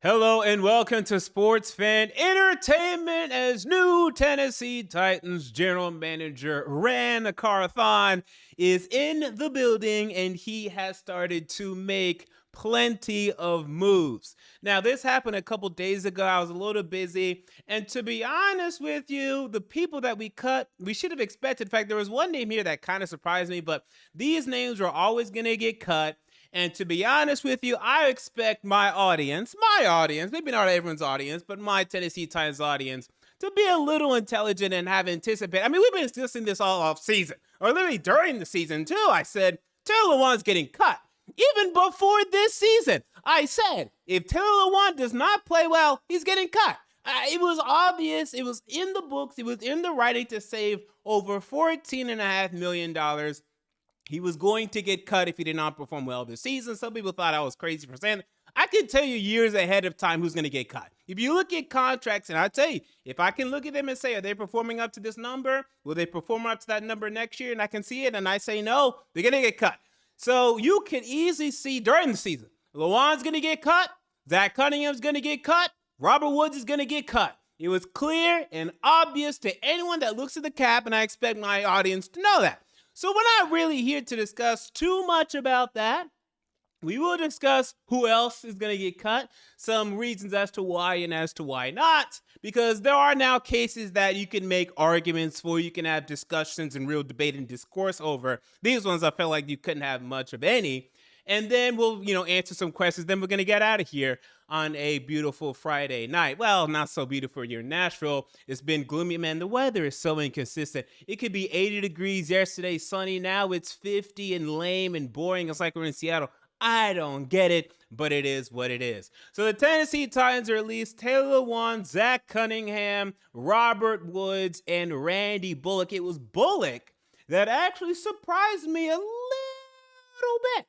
Hello and welcome to Sports Fan Entertainment as new Tennessee Titans general manager Ran Carthon is in the building and he has started to make plenty of moves. Now, this happened a couple days ago. I was a little busy. And to be honest with you, the people that we cut, we should have expected. In fact, there was one name here that kind of surprised me, but these names were always going to get cut. And to be honest with you, I expect my audience, maybe not everyone's audience, but my Tennessee Titans audience, to be a little intelligent and have anticipated. I mean, we've been discussing this all off season, or literally during the season too. I said, Taylor Lewan's getting cut. Even before this season, I said, if Taylor Lewan does not play well, he's getting cut. It was obvious. It was in the books. It was in the writing to save over $14.5 million. He was going to get cut if he did not perform well this season. Some people thought I was crazy for saying that. I can tell you years ahead of time who's going to get cut. If you look at contracts, and I tell you, if I can look at them and say, are they performing up to this number? Will they perform up to that number next year? And I can see it, and I say no, they're going to get cut. So you can easily see during the season, Lewan's going to get cut, Zach Cunningham's going to get cut, Robert Woods is going to get cut. It was clear and obvious to anyone that looks at the cap, and I expect my audience to know that. So we're not really here to discuss too much about that. We will discuss who else is going to get cut, some reasons as to why and as to why not, because there are now cases that you can make arguments for, you can have discussions and real debate and discourse over. These ones I felt like you couldn't have much of any. And then we'll, answer some questions. Then we're going to get out of here on a beautiful Friday night. Well, not so beautiful here in Nashville. It's been gloomy, man. The weather is so inconsistent. It could be 80 degrees yesterday, sunny. Now it's 50 and lame and boring. It's like we're in Seattle. I don't get it, but it is what it is. So the Tennessee Titans released Taylor Lewan, Zach Cunningham, Robert Woods, and Randy Bullock. It was Bullock that actually surprised me a little bit,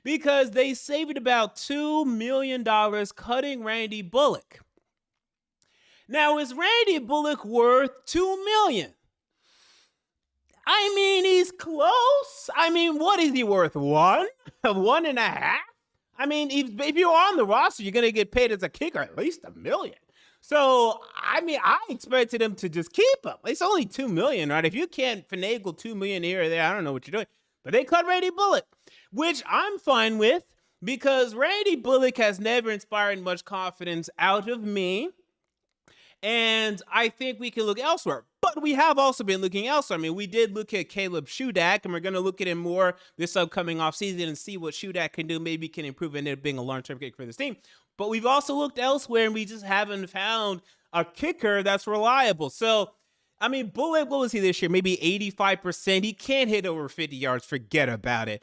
because they saved about $2 million cutting Randy Bullock. Now, is Randy Bullock worth $2 million? I mean, he's close. I mean, what is he worth? One? 1.5? I mean, if you're on the roster, you're going to get paid as a kicker at least $1 million. So, I mean, I expected him to just keep him. It's only $2 million, right? If you can't finagle $2 million here or there, I don't know what you're doing. But they cut Randy Bullock, which I'm fine with, because Randy Bullock has never inspired much confidence out of me. And I think we can look elsewhere. But we have also been looking elsewhere. I mean, we did look at Caleb Shudak, and we're going to look at him more this upcoming offseason and see what Shudak can do. Maybe can improve and end up being a long-term kicker for this team. But we've also looked elsewhere, and we just haven't found a kicker that's reliable. So, I mean, Bullock, what was he this year? Maybe 85%. He can't hit over 50 yards. Forget about it.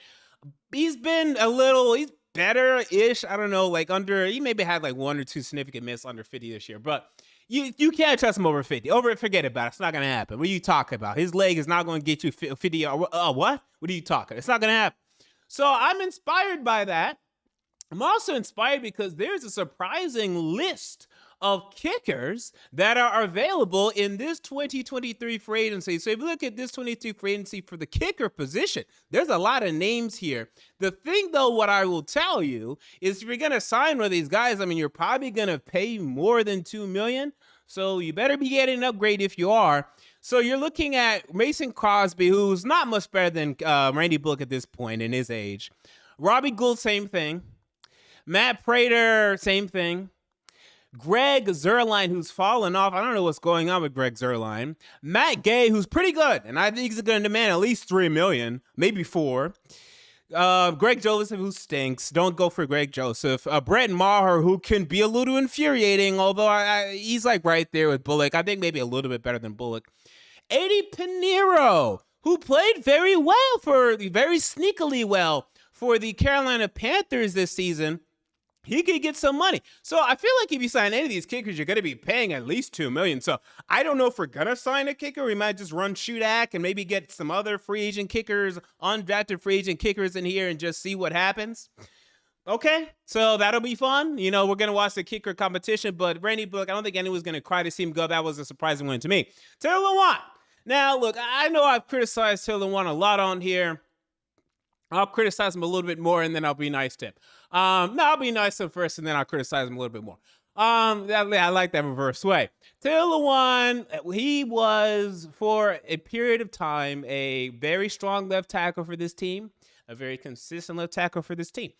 He's been he's better-ish. I don't know, he maybe had like 1 or 2 significant misses under 50 this year. But you can't trust him over 50. Forget about it. It's not going to happen. What are you talking about? His leg is not going to get you 50 yards. What? What are you talking? It's not going to happen. So I'm inspired by that. I'm also inspired because there's a surprising list of kickers that are available in this 2023 free agency. So if you look at this 22 free agency for the kicker position, there's a lot of names here. The thing, though, what I will tell you is if you're going to sign one of these guys, I mean, you're probably going to pay more than $2 million. So you better be getting an upgrade if you are. So you're looking at Mason Crosby, who's not much better than Randy Bullock at this point in his age. Robbie Gould, same thing. Matt Prater, same thing. Greg Zuerlein, who's fallen off. I don't know what's going on with Greg Zuerlein. Matt Gay, who's pretty good, and I think he's going to demand at least $3 million, maybe $4 million. Greg Joseph, who stinks. Don't go for Greg Joseph. Brett Maher, who can be a little infuriating, although he's like right there with Bullock. I think maybe a little bit better than Bullock. Eddie Pinheiro, who played very sneakily well for the Carolina Panthers this season. He could get some money. So I feel like if you sign any of these kickers, you're going to be paying at least $2 million. So I don't know if we're going to sign a kicker. We might just run Shudak and maybe get some other free agent kickers, undrafted free agent kickers in here and just see what happens. Okay, so that'll be fun. We're going to watch the kicker competition. But Randy Bullock, I don't think anyone's going to cry to see him go. That was a surprising one to me. Taylor Lewan. Now, look, I know I've criticized Taylor Lewan a lot on here. I'll criticize him a little bit more, and then I'll be nice to him. No, I'll be nice to him first, and then I'll criticize him a little bit more. I like that reverse way. Taylor Lewan, he was for a period of time a very strong left tackle for this team, a very consistent left tackle for this team.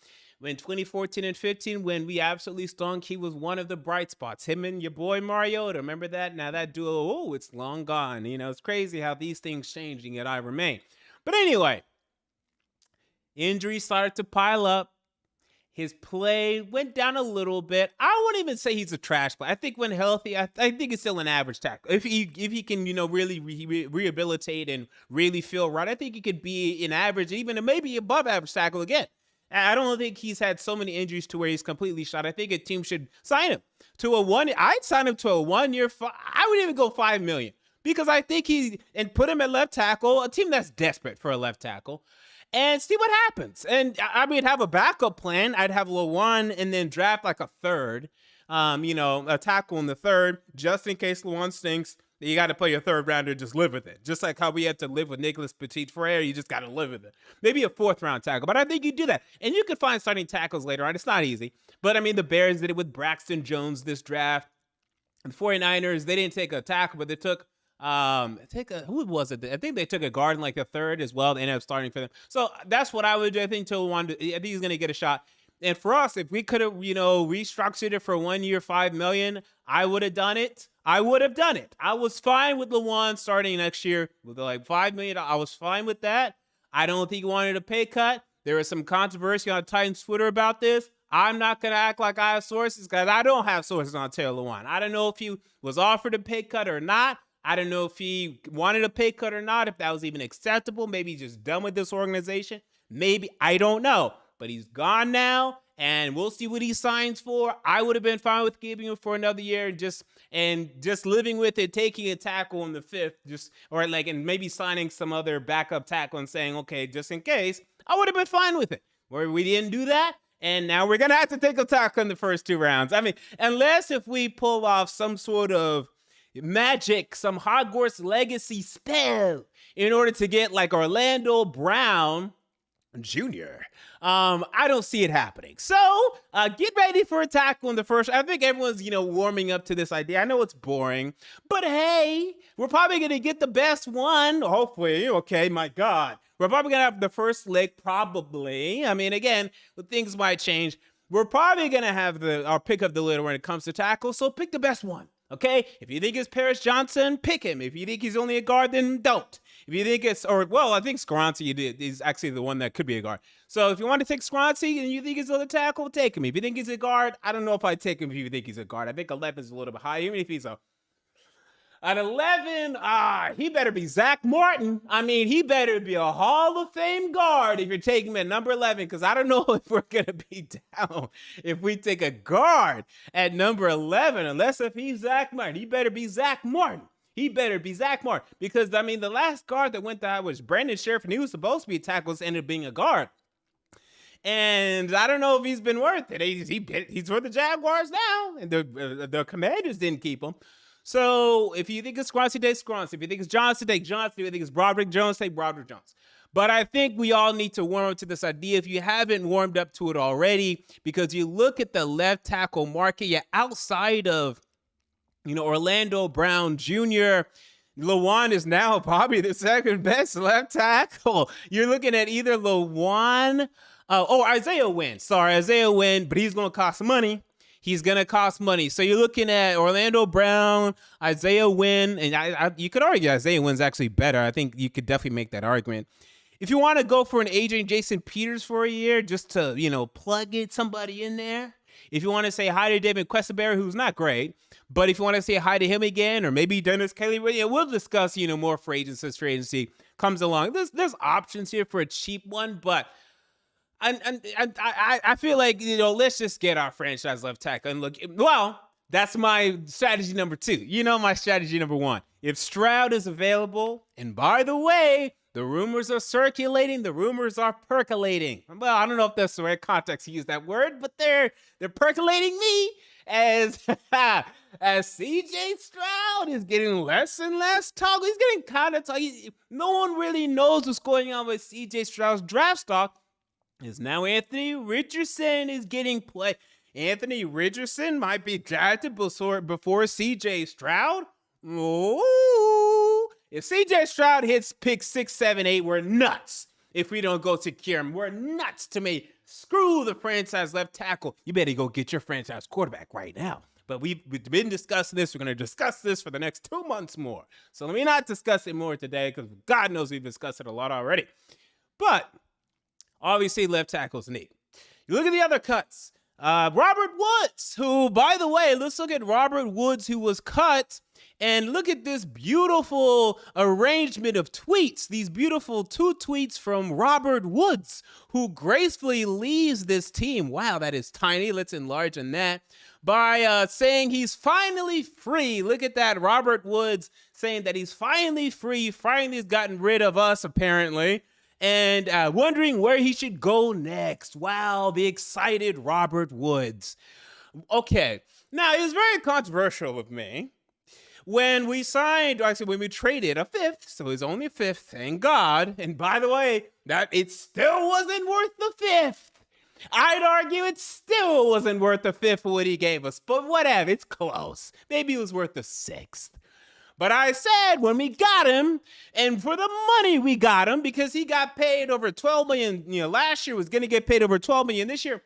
In 2014 and 15, when we absolutely stunk, he was one of the bright spots. Him and your boy Mariota, remember that? Now that duo, oh, it's long gone. You know, it's crazy how these things change, and yet I remain. But anyway, injuries started to pile up. His play went down a little bit. I wouldn't even say he's a trash player. I think when healthy, I think he's still an average tackle. If he can, really rehabilitate and really feel right, I think he could be an average, even maybe above average tackle again. I don't think he's had so many injuries to where he's completely shot. I think a team should sign him to a one. I'd sign him to a 1 year. I would even go $5 million because I think and put him at left tackle. A team that's desperate for a left tackle. And see what happens. And I mean, have a backup plan. I'd have Lewan and then draft like a third, a tackle in the third, just in case Lewan stinks. You got to play your third rounder, just live with it. Just like how we had to live with Nicholas Petit-Frere, you just got to live with it. Maybe a fourth round tackle, but I think you do that. And you could find starting tackles later on. It's not easy. But I mean, the Bears did it with Braxton Jones this draft. The 49ers, they didn't take a tackle, but they took who was it? I think they took a guard in like the third as well. They ended up starting for them. So that's what I would do. I think I think he's going to get a shot. And for us, if we could have, restructured it for 1 year, $5 million, I would have done it. I was fine with Lewan starting next year with like $5 million. I was fine with that. I don't think he wanted a pay cut. There was some controversy on Titans Twitter about this. I'm not going to act like I have sources because I don't have sources on Taylor Lewan. I don't know if he was offered a pay cut or not. I don't know if he wanted a pay cut or not, if that was even acceptable. Maybe he's just done with this organization. Maybe, I don't know. But he's gone now, and we'll see what he signs for. I would have been fine with keeping him for another year and just living with it, taking a tackle in the fifth, and maybe signing some other backup tackle and saying, okay, just in case. I would have been fine with it. Where we didn't do that, and now we're going to have to take a tackle in the first 2 rounds. I mean, unless if we pull off some sort of magic, some Hogwarts legacy spell in order to get like Orlando Brown Jr. I don't see it happening. So get ready for a tackle in the first. I think everyone's, warming up to this idea. I know it's boring, but hey, we're probably going to get the best one. Hopefully. Okay. My God. We're probably going to have the first lick. Probably. I mean, again, things might change. We're probably going to have our pick of the litter when it comes to tackle. So pick the best one. Okay, if you think it's Paris Johnson, pick him. If you think he's only a guard, then don't. If you think I think Skoronski is actually the one that could be a guard. So if you want to take Skoronski and you think he's a tackle, take him. If you think he's a guard, I don't know if I'd take him if you think he's a guard. I think 11 is a little bit high, even if he's at 11, he better be Zach Martin. I mean, he better be a Hall of Fame guard if you're taking him at number 11, because I don't know if we're going to be down if we take a guard at number 11, unless if he's Zach Martin. He better be Zach Martin. Because, I mean, the last guard that went down was Brandon Sheriff, and he was supposed to be a tackle, ended up being a guard. And I don't know if he's been worth it. He's for the Jaguars now, and the Commanders didn't keep him. So if you think it's Skoronski, take Skoronski. If you think it's Johnson, take Johnson. If you think it's Broderick Jones, take Broderick Jones. But I think we all need to warm up to this idea if you haven't warmed up to it already, because you look at the left tackle market, you're outside of, Orlando Brown Jr., Lewan is now probably the second best left tackle. You're looking at either Lewan, Isaiah Wynn. Sorry, Isaiah Wynn, but he's going to cost money. So you're looking at Orlando Brown, Isaiah Wynn, and you could argue Isaiah Wynn's actually better. I think you could definitely make that argument. If you want to go for an AJ and Jason Peters for a year, just to, plug somebody in there. If you want to say hi to David Questenberry, who's not great, but if you want to say hi to him again, or maybe Dennis Kelly, we'll discuss, more free agency comes along. There's options here for a cheap one, but I feel like, let's just get our franchise left tackle and look. Well, that's my strategy number 2. My strategy number 1. If Stroud is available, and by the way, the rumors are circulating, the rumors are percolating. Well, I don't know if that's the right context to use that word, but they're percolating me as CJ Stroud is getting less and less talk. He's getting kind of talk. No one really knows what's going on with CJ Stroud's draft stock. is now Anthony Richardson is getting play. Anthony Richardson might be drafted before CJ Stroud. Ooh. If CJ Stroud hits pick 6, 7, 8, we're nuts. If we don't go secure him, we're nuts to me. Screw the franchise left tackle. You better go get your franchise quarterback right now. But we've been discussing this. We're going to discuss this for the next 2 months more. So let me not discuss it more today because God knows we've discussed it a lot already. But obviously, left tackle's neat. You look at the other cuts. Robert Woods, who, by the way, let's look at Robert Woods, who was cut. And look at this beautiful arrangement of tweets. These beautiful 2 tweets from Robert Woods, who gracefully leaves this team. Wow, that is tiny. Let's enlarge on that. By saying he's finally free. Look at that. Robert Woods saying that he's finally free. Finally has gotten rid of us, apparently. And wondering where he should go next. Wow, the excited Robert Woods. Okay, now it was very controversial with me. When we signed, actually when we traded a 5th, so it was only a 5th, thank God. And by the way, that it still wasn't worth the 5th. I'd argue it still wasn't worth the 5th for what he gave us, but whatever, it's close. Maybe it was worth the 6th. But I said when we got him, and for the money we got him, because he got paid over $12 million, last year was going to get paid over $12 million this year.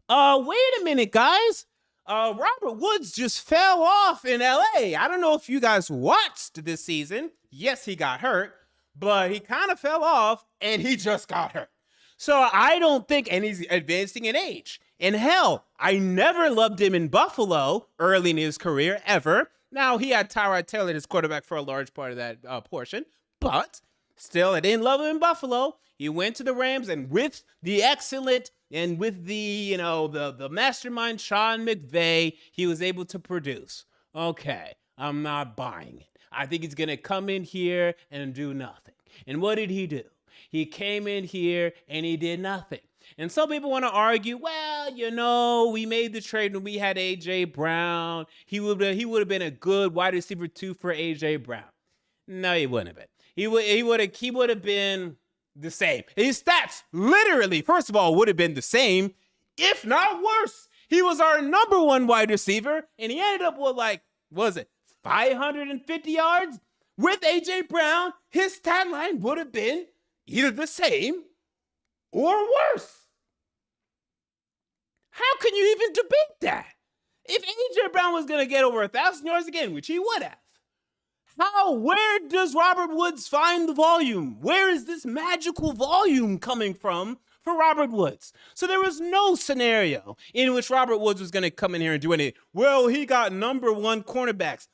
Wait a minute, guys. Robert Woods just fell off in LA. I don't know if you guys watched this season. Yes, he got hurt, but he kind of fell off and he just got hurt. So I don't think, and he's advancing in age. And hell, I never loved him in Buffalo early in his career, ever. Now, he had Tyrod Taylor, his quarterback, for a large part of that portion, but still, I didn't love him in Buffalo. He went to the Rams, and with the excellent and with the, the mastermind Sean McVay, he was able to produce. Okay, I'm not buying it. I think he's going to come in here and do nothing. And what did he do? He came in here and he did nothing. And some people want to argue, well, we made the trade when we had A.J. Brown. He would have been a good wide receiver 2 for A.J. Brown. No, he wouldn't have been. He would have been the same. His stats, literally, first of all, would have been the same, if not worse. He was our number 1 wide receiver, and he ended up with 550 yards? With A.J. Brown, his stat line would have been either the same or worse. How can you even debate that? If A.J. Brown was going to get over 1,000 yards again, which he would have, where does Robert Woods find the volume? Where is this magical volume coming from for Robert Woods? So there was no scenario in which Robert Woods was going to come in here and do anything. Well, he got number 1 cornerbacks.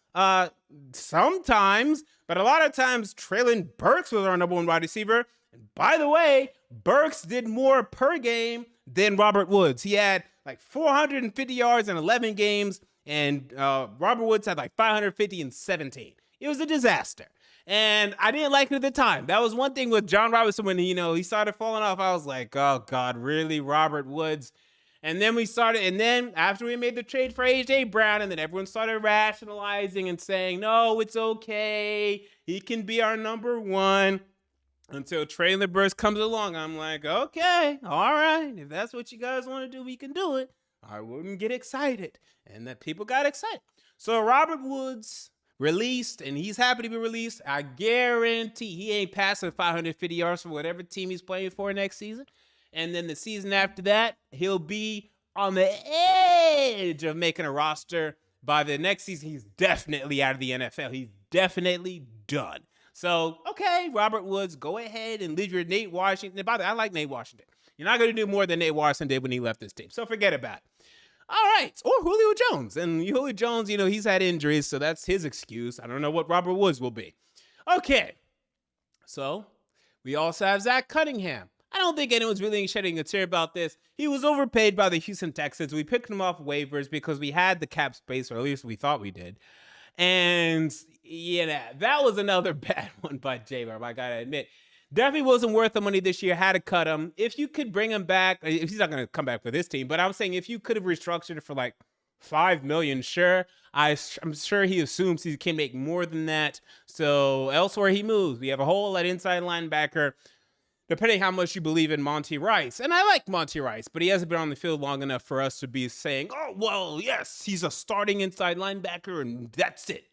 Sometimes, but a lot of times Treylon Burks was our number 1 wide receiver. And by the way, Burks did more per game than Robert Woods. He had 450 yards in 11 games, and Robert Woods had 550 in 17. It was a disaster. And I didn't like it at the time. That was one thing with John Robinson when, he started falling off. I was like, oh, God, really, Robert Woods? And then after we made the trade for A.J. Brown, and then everyone started rationalizing and saying, no, it's okay. He can be our number 1. Until Treylon Burks comes along, I'm like, okay, all right. If that's what you guys want to do, we can do it. I wouldn't get excited. And that people got excited. So Robert Woods released, and he's happy to be released. I guarantee he ain't passing 550 yards for whatever team he's playing for next season. And then the season after that, he'll be on the edge of making a roster. By the next season, he's definitely out of the NFL. He's definitely done. So, okay, Robert Woods, go ahead and leave your Nate Washington. By the way, I like Nate Washington. You're not going to do more than Nate Washington did when he left this team. So forget about it. All right. Or Julio Jones. And Julio Jones, he's had injuries, so that's his excuse. I don't know what Robert Woods will be. Okay. So we also have Zach Cunningham. I don't think anyone's really shedding a tear about this. He was overpaid by the Houston Texans. We picked him off waivers because we had the cap space, or at least we thought we did. And that was another bad one by J-Barb, I gotta admit. Definitely wasn't worth the money this year. Had to cut him. If you could bring him back, if he's not going to come back for this team, but I'm saying if you could have restructured it for $5 million, sure. I'm sure he assumes he can make more than that. So elsewhere he moves. We have a hole at inside linebacker. depending how much you believe in Monty Rice. And I like Monty Rice, but he hasn't been on the field long enough for us to be saying, oh, well, yes, he's a starting inside linebacker and that's it.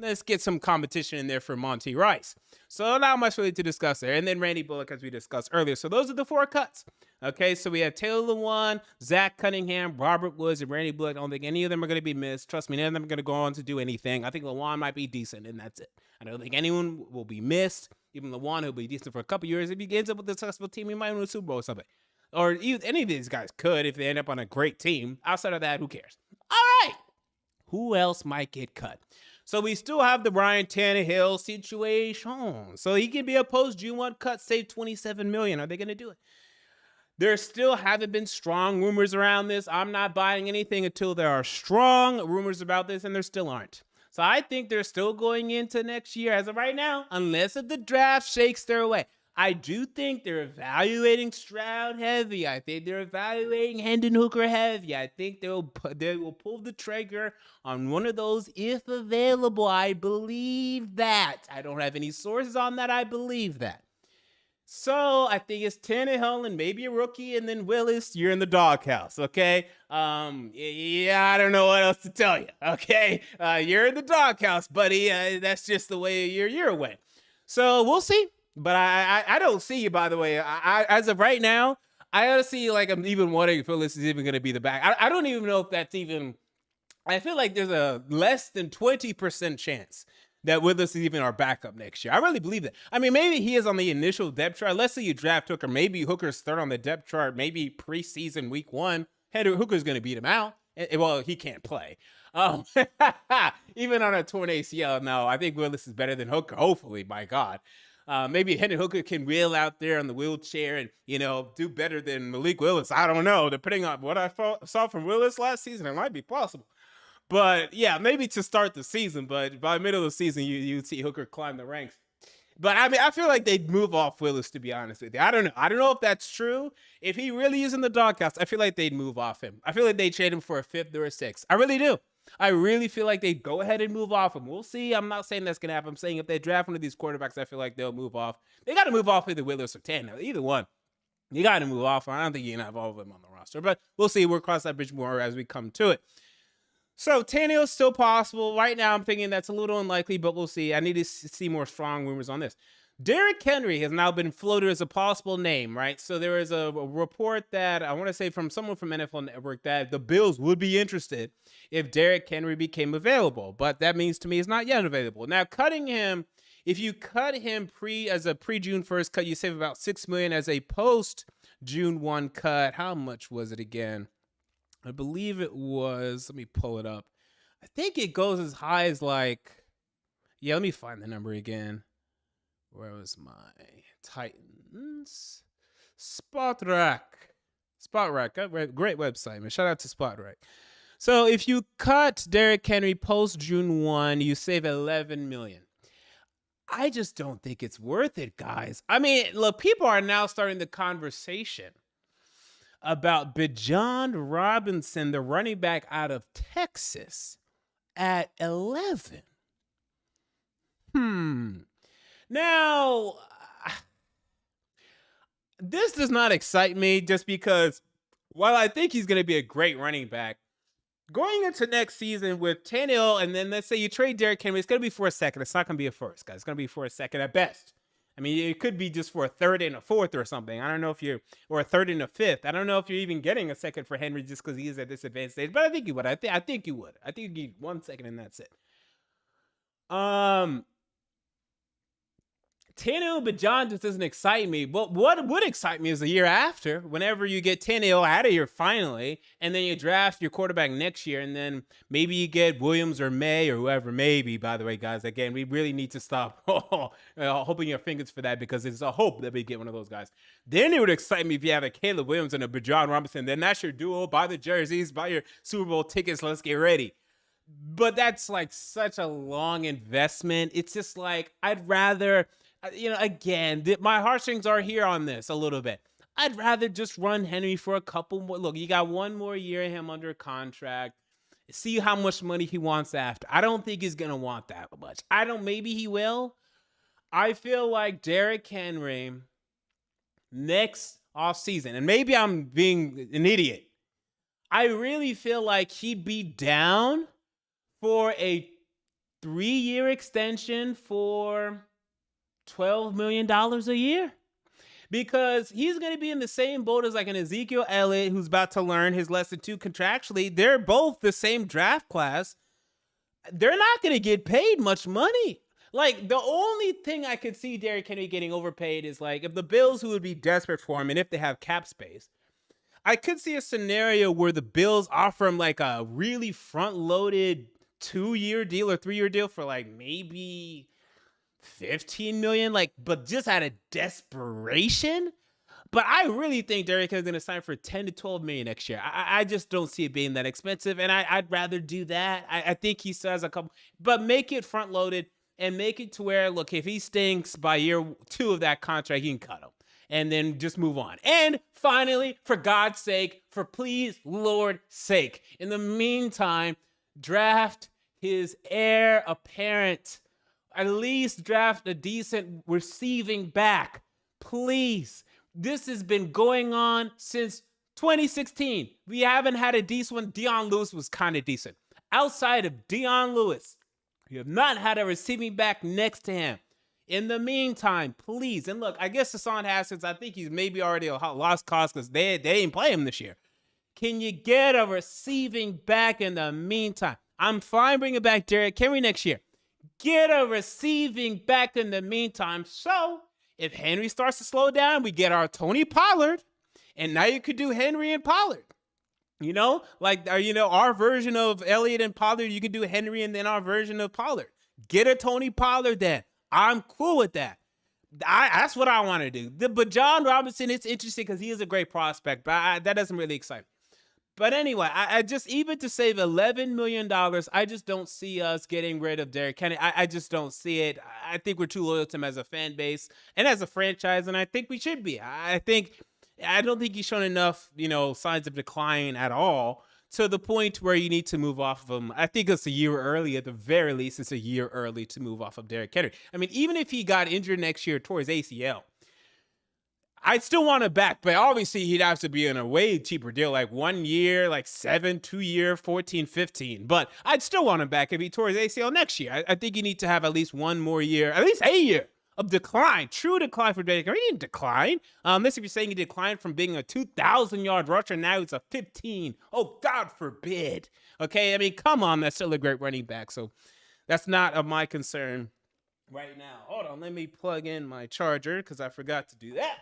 Let's get some competition in there for Monty Rice. So not much really to discuss there. And then Randy Bullock, as we discussed earlier. So those are the 4 cuts. Okay, so we have Taylor Lewan, Zach Cunningham, Robert Woods, and Randy Bullock. I don't think any of them are going to be missed. Trust me, none of them are going to go on to do anything. I think Lewan might be decent, and that's it. I don't think anyone will be missed. Even Lewan, who'll be decent for a couple years. If he ends up with a successful team, he might win a Super Bowl or something. Or any of these guys could if they end up on a great team. Outside of that, who cares? All right. Who else might get cut? So we still have the Ryan Tannehill situation. So he can be a post-June 1 cut, save $27 million. Are they going to do it? There still haven't been strong rumors around this. I'm not buying anything until there are strong rumors about this, and there still aren't. So I think they're still going into next year as of right now, unless if the draft shakes their way. I do think they're evaluating Stroud heavy. I think they're evaluating Hendon Hooker heavy. I think they will pull the trigger on one of those if available. I believe that. I don't have any sources on that. I believe that. So I think it's Tannehill and maybe a rookie, and then Willis, you're in the doghouse, okay? Yeah, I don't know what else to tell you, okay? You're in the doghouse, buddy. That's just the way your year went. So we'll see. But I don't see you, by the way. I as of right now, I don't see like I'm even wondering if Willis is even going to be the back. I don't even know if that's even. I feel like there's a less than 20% chance that Willis is even our backup next year. I really believe that. I mean, maybe he is on the initial depth chart. Let's say you draft Hooker. Maybe Hooker's third on the depth chart. Maybe preseason week 1. Hooker's going to beat him out. Well, he can't play. Even on a torn ACL, no. I think Willis is better than Hooker. Hopefully, my God. Maybe Hendon Hooker can wheel out there on the wheelchair and, do better than Malik Willis. I don't know. Depending on what I saw from Willis last season, it might be possible. But, yeah, maybe to start the season. But by the middle of the season, you'd see Hooker climb the ranks. But, I mean, I feel like they'd move off Willis, to be honest with you. I don't know. I don't know if that's true. If he really is in the doghouse, I feel like they'd move off him. I feel like they'd trade him for a 5th or a 6th. I really do. I really feel like they'd go ahead and move off him. We'll see. I'm not saying that's going to happen. I'm saying if they draft one of these quarterbacks, I feel like they'll move off. They got to move off either Willis or Tannehill. Either one. You got to move off. I don't think you can have all of them on the roster. But we'll see. We'll cross that bridge more as we come to it. So Tannehill's still possible. Right now, I'm thinking that's a little unlikely, but we'll see. I need to see more strong rumors on this. Derrick Henry has now been floated as a possible name, right? So there is a report that I want to say from someone from NFL Network that the Bills would be interested if Derrick Henry became available. But that means to me he's not yet available. Now, cutting him, if you cut him as a pre-June 1st cut, you save about $6 million. As a post-June 1 cut, how much was it again? I believe it was, let me pull it up. I think it goes as high as let me find the number again. Where was my Titans? SpotRack. Great website, man. Shout out to SpotRack. So if you cut Derrick Henry post-June 1, you save $11 million. I just don't think it's worth it, guys. I mean, look, people are now starting the conversation about Bijan Robinson, the running back out of Texas, at 11. Now, this does not excite me just because while I think he's going to be a great running back, going into next season with Tannehill, and then let's say you trade Derrick Henry, it's going to be for a second. It's not going to be a first, guys. It's going to be for a second at best. I mean, it could be just for a 3rd and a 4th or something. I don't know if or a 3rd and a 5th. I don't know if you're even getting a second for Henry just because he is at this advanced stage, but I think you would. I think you would. I think you need 1 second and that's it. Tannehill, Bijan just doesn't excite me. But what would excite me is the year after, whenever you get Tannehill out of here finally, and then you draft your quarterback next year, and then maybe you get Williams or May or whoever. Maybe, by the way, guys, again, we really need to stop hoping your fingers for that because it's a hope that we get one of those guys. Then it would excite me if you have a Caleb Williams and a Bijan Robinson. Then that's your duo. Buy the jerseys, buy your Super Bowl tickets. Let's get ready. But that's like such a long investment. It's just like I'd rather... again, my heartstrings are here on this a little bit. I'd rather just run Henry for a couple more. Look, you got 1 more year of him under contract. See how much money he wants after. I don't think he's going to want that much. Maybe he will. I feel like Derrick Henry next offseason, and maybe I'm being an idiot, I really feel like he'd be down for a 3-year extension for $12 million a year. Because he's going to be in the same boat as like an Ezekiel Elliott who's about to learn his lesson too contractually. They're both the same draft class. They're not going to get paid much money. Like, the only thing I could see Derrick Henry getting overpaid is like if the Bills, who would be desperate for him and if they have cap space, I could see a scenario where the Bills offer him like a really front-loaded 2-year deal or 3-year deal for like maybe 15 million, like, but just out of desperation. But I really think Derrick is going to sign for 10 to 12 million next year. I just don't see it being that expensive, and I'd rather do that. I think he still has a couple, but make it front loaded and make it to where, look, if he stinks by year 2 of that contract, you can cut him and then just move on. And finally, for God's sake, for please, Lord's sake, in the meantime, draft his heir apparent. At least draft a decent receiving back. Please. This has been going on since 2016. We haven't had a decent one. Dion Lewis was kind of decent. Outside of Dion Lewis, we have not had a receiving back next to him. In the meantime, please. And look, I guess Hassan Haskins, I think he's maybe already a lost cause because they didn't play him this year. Can you get a receiving back in the meantime? I'm fine bringing back Derrick Henry next year. Get a receiving back in the meantime. So if Henry starts to slow down, we get our Tony Pollard. And now you could do Henry and Pollard. You know, like, our version of Elliott and Pollard, you could do Henry and then our version of Pollard. Get a Tony Pollard then. I'm cool with that. That's what I want to do. But John Robinson, it's interesting because he is a great prospect, but that doesn't really excite me. But anyway, I just, even to save $11 million, I just don't see us getting rid of Derrick Henry. I just don't see it. I think we're too loyal to him as a fan base and as a franchise, and I think we should be. I don't think he's shown enough, signs of decline at all to the point where you need to move off of him. I think it's a year early. At the very least, it's a year early to move off of Derrick Henry. I mean, even if he got injured next year towards ACL, I'd still want him back, but obviously he'd have to be in a way cheaper deal, like 1 year, like 7, 2 year, 14, 15. But I'd still want him back if he tore his ACL next year. I think you need to have at least one more year, at least a year of decline, true decline for Derrick Henry. He didn't decline. Unless if you're saying he declined from being a 2,000-yard rusher, now he's a 15. Oh, God forbid. Okay, I mean, come on, that's still a great running back. So that's not of my concern right now. Hold on, let me plug in my charger because I forgot to do that.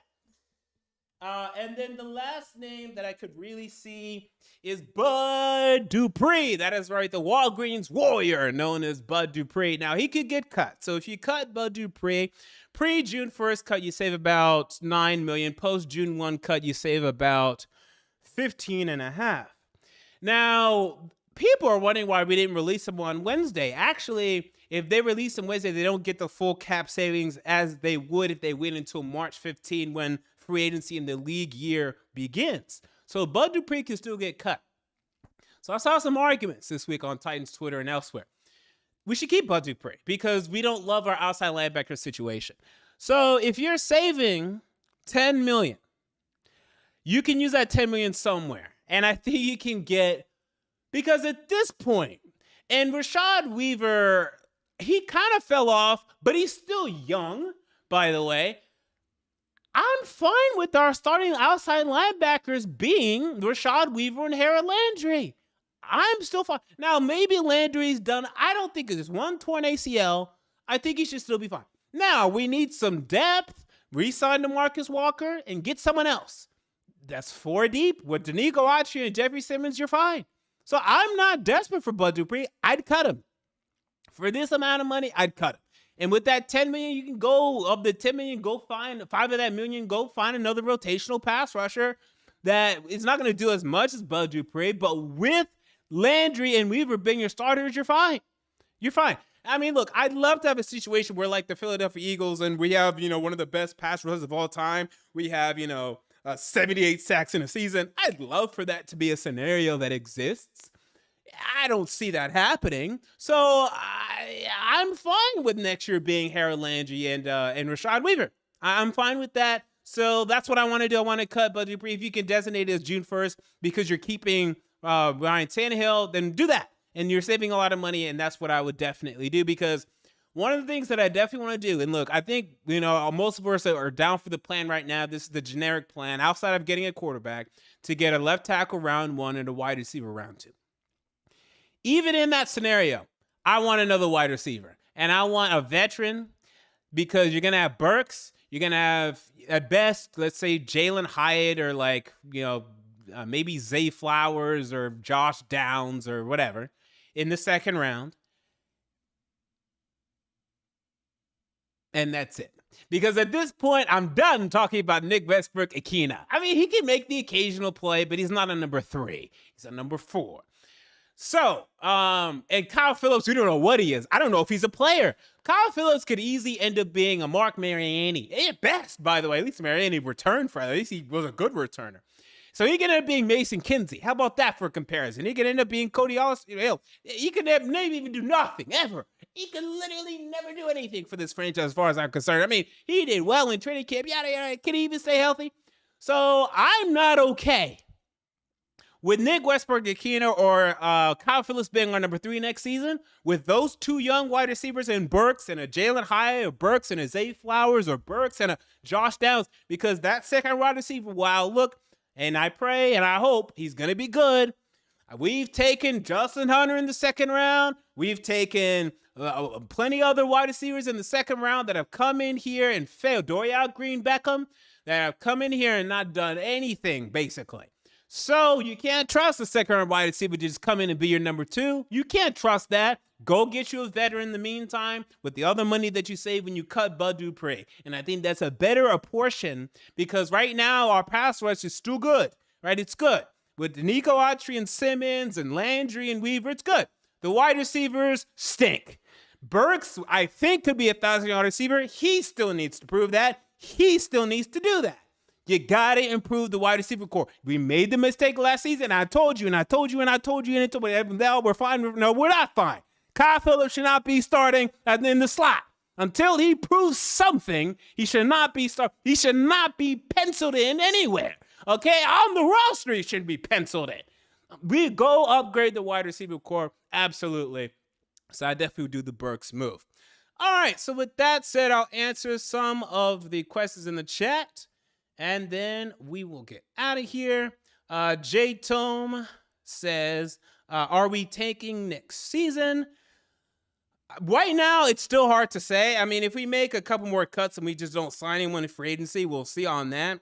And then the last name that I could really see is Bud Dupree. That is right, the Walgreens Warrior, known as Bud Dupree. Now, he could get cut. So if you cut Bud Dupree, pre-June 1st cut, you save about $9 million. Post-June 1 cut, you save about $15.5. Now, people are wondering why we didn't release him on Wednesday. Actually, if they release him Wednesday, they don't get the full cap savings as they would if they wait until March 15 when free agency in the league year begins. So Bud Dupree can still get cut. So I saw some arguments this week on Titans Twitter and elsewhere. We should keep Bud Dupree because we don't love our outside linebacker situation. So if you're saving $10 million, you can use that $10 million somewhere. And I think you can get, because at this point, and Rashad Weaver, he kind of fell off, but he's still young, by the way. I'm fine with our starting outside linebackers being Rashad Weaver and Harold Landry. I'm still fine. Now, maybe Landry's done. I don't think it's one torn ACL. I think he should still be fine. Now, we need some depth. Re-sign DeMarcus Walker and get someone else. That's 4 deep. With Danico Autry and Jeffrey Simmons, you're fine. So I'm not desperate for Bud Dupree. I'd cut him. For this amount of money, I'd cut him. And with that $10 million, you can go, of the $10 million, go find $5 of that million, go find another rotational pass rusher that is not going to do as much as Bud Dupree, but with Landry and Weaver being your starters, you're fine. You're fine. I mean, look, I'd love to have a situation where, like the Philadelphia Eagles, and we have, one of the best pass rushers of all time. We have, 78 sacks in a season. I'd love for that to be a scenario that exists. I don't see that happening. So I'm fine with next year being Harold Landry and Rashad Weaver. I'm fine with that. So that's what I want to do. I want to cut Bud Dupree. If you can designate it as June 1st because you're keeping Ryan Tannehill, then do that. And you're saving a lot of money, and that's what I would definitely do, because one of the things that I definitely want to do, and look, I think, most of us are down for the plan right now. This is the generic plan outside of getting a quarterback, to get a left tackle round 1 and a wide receiver round 2. Even in that scenario, I want another wide receiver, and I want a veteran, because you're going to have Burks. You're going to have, at best, let's say Jalen Hyatt, or maybe Zay Flowers or Josh Downs or whatever in the second round. And that's it. Because at this point, I'm done talking about Nick Westbrook-Ikhine. I mean, he can make the occasional play, but he's not a number 3. He's a number 4. So, and Kyle Phillips, we don't know what he is. I don't know if he's a player. Kyle Phillips could easily end up being a Mark Mariani. At best, by the way. At least Mariani returned for it. At least he was a good returner. So he could end up being Mason Kinsey. How about that for comparison? He could end up being Cody Allison. He could maybe even do nothing, ever. He could literally never do anything for this franchise as far as I'm concerned. I mean, he did well in training camp. Yada, yada. Can he even stay healthy? So I'm not okay with Nick Westbrook-Ikhine or Kyle Phillips being our number 3 next season, with those 2 young wide receivers in Burks and a Jalen Hyatt, or Burks and a Zay Flowers, or Burks and a Josh Downs, because that second wide receiver, wow, look, and I pray and I hope he's going to be good. We've taken Justin Hunter in the second round. We've taken plenty other wide receivers in the second round that have come in here and failed. Dorial Green-Beckham, that have come in here and not done anything, basically. So you can't trust the second-round wide receiver to just come in and be your number 2. You can't trust that. Go get you a veteran in the meantime with the other money that you save when you cut Bud Dupree. And I think that's a better apportion, because right now our pass rush is still good, right? It's good. With Nico Autry and Simmons and Landry and Weaver, it's good. The wide receivers stink. Burks, I think, could be a 1,000-yard receiver. He still needs to prove that. He still needs to do that. You got to improve the wide receiver core. We made the mistake last season. I told you, and I told you, and I told you, and now we're fine. No, we're not fine. Kyle Phillips should not be starting in the slot. Until he proves something, he should not be He should not be penciled in anywhere. Okay? On the roster, he should be penciled in. We go upgrade the wide receiver core. Absolutely. So I definitely would do the Burks move. All right. So with that said, I'll answer some of the questions in the chat, and then we will get out of here. J. Tome says, are we taking next season? Right now, it's still hard to say. I mean, if we make a couple more cuts and we just don't sign anyone in free agency, we'll see on that.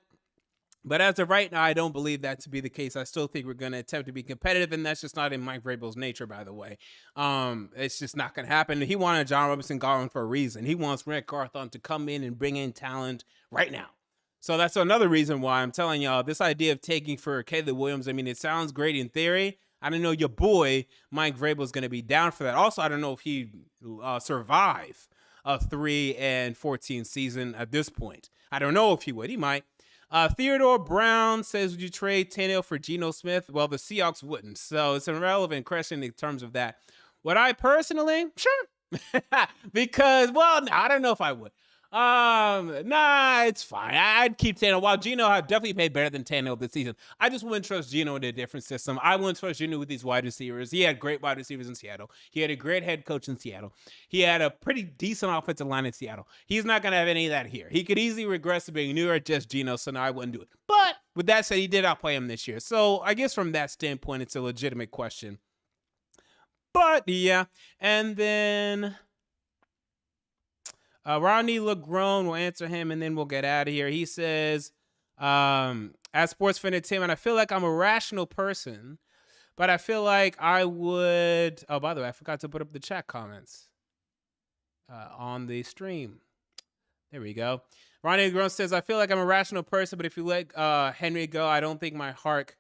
But as of right now, I don't believe that to be the case. I still think we're going to attempt to be competitive, and that's just not in Mike Vrabel's nature, by the way. It's just not going to happen. He wanted John Robinson Garland for a reason. He wants Rick Carthon to come in and bring in talent right now. So that's another reason why I'm telling y'all, this idea of taking for Caleb Williams, I mean, it sounds great in theory. I don't know your boy, Mike Vrabel, is going to be down for that. Also, I don't know if he'd survive a 3-14 season at this point. I don't know if he would. He might. Theodore Brown says, would you trade Tannehill for Geno Smith? Well, the Seahawks wouldn't. So it's an irrelevant question in terms of that. Would I personally? Sure. Because, well, no, I don't know if I would. Nah, it's fine. I'd keep Tannehill. While Geno have definitely played better than Tannehill this season, I just wouldn't trust Geno in a different system. I wouldn't trust Geno with these wide receivers. He had great wide receivers in Seattle. He had a great head coach in Seattle. He had a pretty decent offensive line in Seattle. He's not going to have any of that here. He could easily regress to being New York Jets Geno, so no, I wouldn't do it. But with that said, he did outplay him this year. So I guess from that standpoint, it's a legitimate question. But yeah, and then Rodney LeGrone will answer him, and then we'll get out of here. He says, as sports fan Tim, and I feel like I'm a rational person, but I feel like I would. Oh, by the way, I forgot to put up the chat comments on the stream. There we go. Rodney LeGrone says, I feel like I'm a rational person, but if you let Henry go, I don't think my heart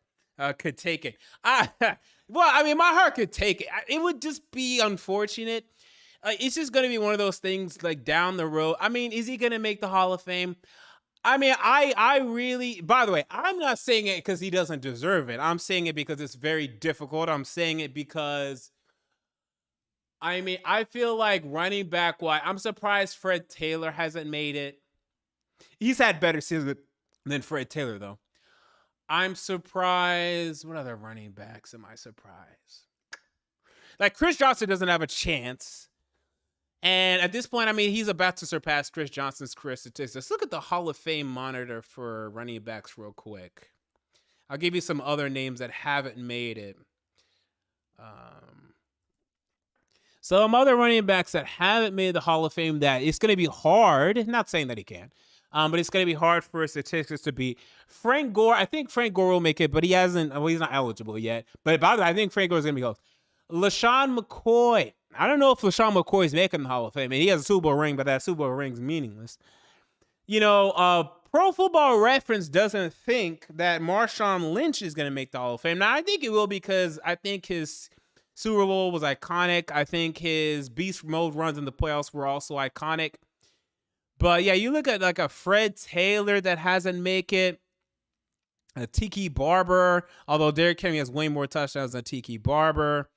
could take it. Well, I mean, my heart could take it. It would just be unfortunate. It's just going to be one of those things like down the road. I mean, is he going to make the Hall of Fame? I mean, I really, by the way, I'm not saying it because he doesn't deserve it. I'm saying it because it's very difficult. I'm saying it because, I mean, I feel like running back, I'm surprised Fred Taylor hasn't made it. He's had better seasons And then Fred Taylor, though. I'm surprised. What other running backs am I surprised? Like Chris Johnson doesn't have a chance. And at this point, I mean, he's about to surpass Chris Johnson's career statistics. Let's look at the Hall of Fame monitor for running backs real quick. I'll give you some other names that haven't made it. Some other running backs that haven't made the Hall of Fame that it's going to be hard. Not saying that he can, but it's going to be hard for his statistics to beat. Frank Gore, I think Frank Gore will make it, but he hasn't. Well, he's not eligible yet. But by the way, I think Frank Gore is going to be close. LaShawn McCoy. I don't know if LaShawn McCoy is making the Hall of Fame. I mean, he has a Super Bowl ring, but that Super Bowl ring's meaningless. You know, Pro Football Reference doesn't think that Marshawn Lynch is going to make the Hall of Fame. Now, I think it will because I think his Super Bowl was iconic. I think his beast mode runs in the playoffs were also iconic. But yeah, you look at like a Fred Taylor that hasn't make it. A Tiki Barber, although Derrick Henry has way more touchdowns than Tiki Barber.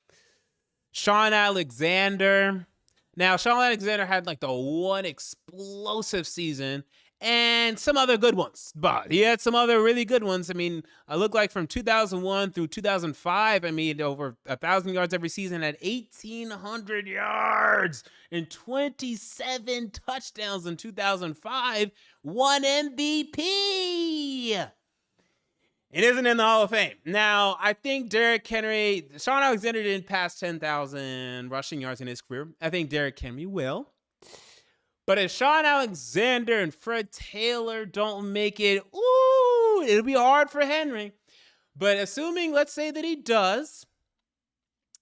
Sean Alexander. Now, Sean Alexander had like the one explosive season and some other good ones, but he had some other really good ones. I mean, I look like from 2001 through 2005, I mean, over 1,000 yards every season, had 1,800 yards and 27 touchdowns in 2005, won MVP. It isn't in the Hall of Fame. Now, I think Derrick Henry, Sean Alexander didn't pass 10,000 rushing yards in his career. I think Derrick Henry will. But if Sean Alexander and Fred Taylor don't make it, ooh, it'll be hard for Henry. But assuming, let's say that he does,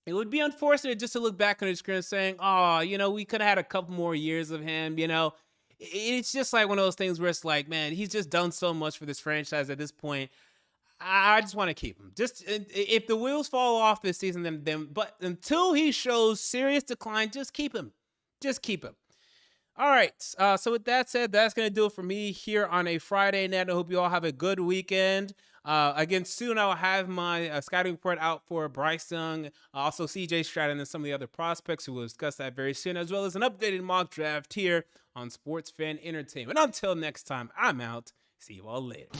it would be unfortunate just to look back on his career saying, oh, you know, we could have had a couple more years of him, you know. It's just like one of those things where it's like, man, he's just done so much for this franchise at this point. I just want to keep him. Just if the wheels fall off this season, then but until he shows serious decline, just keep him. Just keep him. All right. So with that said, that's going to do it for me here on a Friday night. I hope you all have a good weekend. Again, soon I'll have my scouting report out for Bryce Young, also CJ Stroud, and then some of the other prospects. We will discuss that very soon, as well as an updated mock draft here on Sports Fan Entertainment. Until next time, I'm out. See you all later.